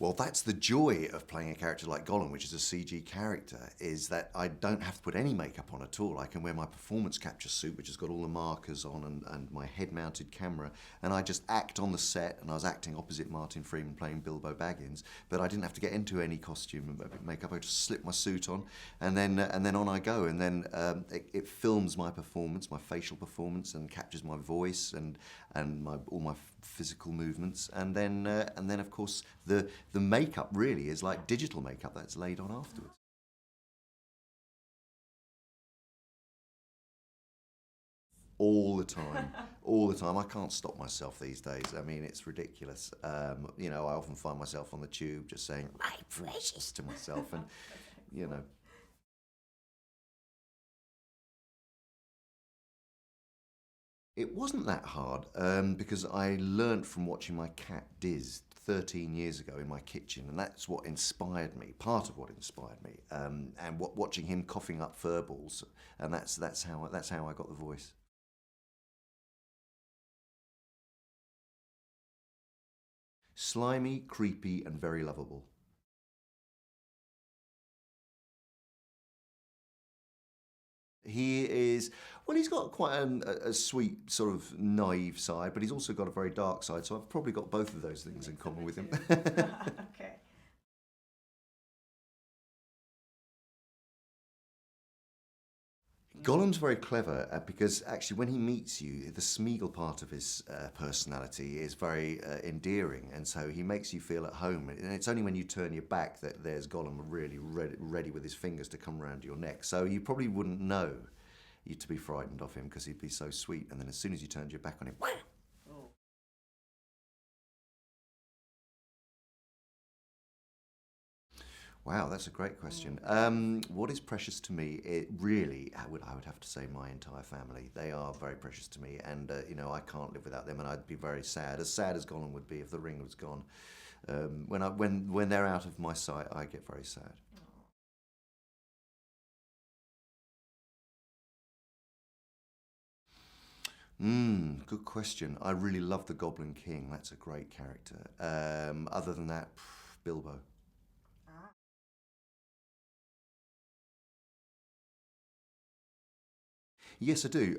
Well, that's the joy of playing a character like Gollum, which is a CG character, is that I don't have to put any makeup on at all. I can wear my performance capture suit, which has got all the markers on, and my head-mounted camera, and I just act on the set, and I was acting opposite Martin Freeman playing Bilbo Baggins, but I didn't have to get into any costume and makeup. I just slip my suit on, and then on I go, and then it films my performance, my facial performance, and captures my voice and all my physical movements, and then of course the makeup really is like digital makeup that's laid on afterwards. All the time, all the time. I can't stop myself these days. I mean, it's ridiculous. I often find myself on the tube just saying "my precious" to myself, and you know. It wasn't that hard because I learnt from watching my cat Diz 13 years ago in my kitchen, and that's what inspired me. Part of what inspired me, and watching him coughing up fur balls, and that's how I got the voice. Slimy, creepy, and very lovable. He is, well, he's got quite a sweet, sort of naive side, but he's also got a very dark side, so I've probably got both of those things in common with him. Okay. Gollum's very clever because actually, when he meets you, the Smeagol part of his personality is very endearing, and so he makes you feel at home. And it's only when you turn your back that there's Gollum really ready with his fingers to come around your neck. So you probably wouldn't know you to be frightened of him because he'd be so sweet. And then as soon as you turned your back on him, Oh. wow, that's a great question. What is precious to me? It really, I would have to say my entire family. They are very precious to me, and I can't live without them, and I'd be very sad as Gollum would be if the ring was gone. When they're out of my sight, I get very sad. Good question. I really love the Goblin King. That's a great character. Other than that, Bilbo. Ah. Yes, I do.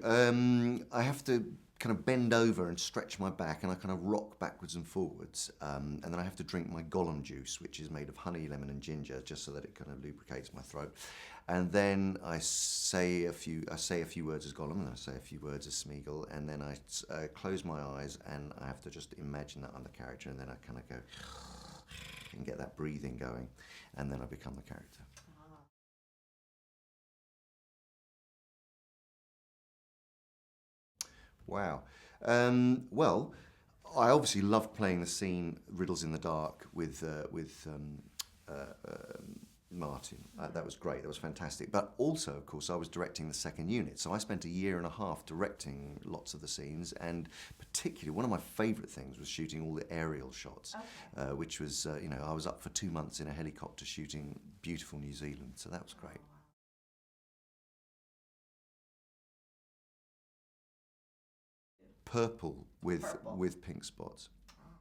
I have to kind of bend over and stretch my back, and I kind of rock backwards and forwards. And then I have to drink my Gollum juice, which is made of honey, lemon, and ginger, just so that it kind of lubricates my throat. And then I say a few words as Gollum, and I say a few words as Smeagol, and then I close my eyes, and I have to just imagine that I'm the character, and then I kind of go and get that breathing going, and then I become the character. Ah. Wow. Well, I obviously loved playing the scene Riddles in the Dark with Martin. That was great. That was fantastic. But also, of course, I was directing the second unit. So I spent a year and a half directing lots of the scenes. And particularly, one of my favourite things was shooting all the aerial shots, Okay. which was, I was up for 2 months in a helicopter shooting beautiful New Zealand. So that was great. Purple with Purple. with pink spots.